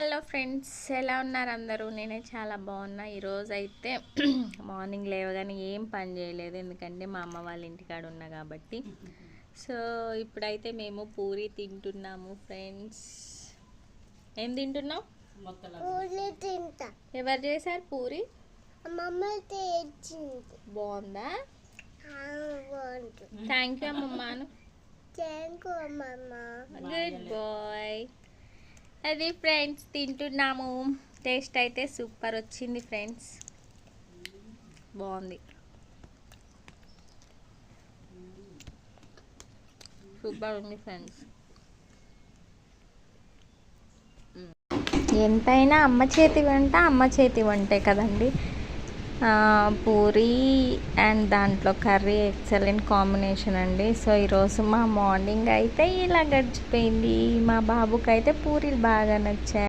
Hello friends, ఎలా ఉన్నారు అందరూ? నేనే చాలా బాగున్నా. ఈరోజు అయితే మార్నింగ్ లేవగానే ఏం పని చేయలేదు, ఎందుకంటే మా అమ్మ వాళ్ళ ఇంటికాడ ఉన్నా కాబట్టి. సో ఇప్పుడైతే మేము పూరి తింటున్నాము ఫ్రెండ్స్. ఏం తింటున్నావు? పూరి తింటా. ఎవరు చేశారు పూరి? అమ్మమ్మ తెచ్చింది. బాగుందా? బాగుంది. థ్యాంక్ యూ అమ్మమ్మాను. థ్యాంక్ యూ అమ్మమ్మ. Good boy. అది ఫ్రెండ్స్, తింటున్నాము. టేస్ట్ అయితే సూపర్ వచ్చింది ఫ్రెండ్స్, బాగుంది, సూపర్ ఉంది ఫ్రెండ్స్. ఎంతైనా అమ్మ చేతి వంటే కదండి. పూరి అండ్ దాంట్లో కర్రీ ఎక్సలెంట్ కాంబినేషన్ అండి. సో ఈరోజు మా మార్నింగ్ అయితే ఇలా గడిచిపోయింది. మా బాబుకి అయితే పూరీలు బాగా నచ్చాయి.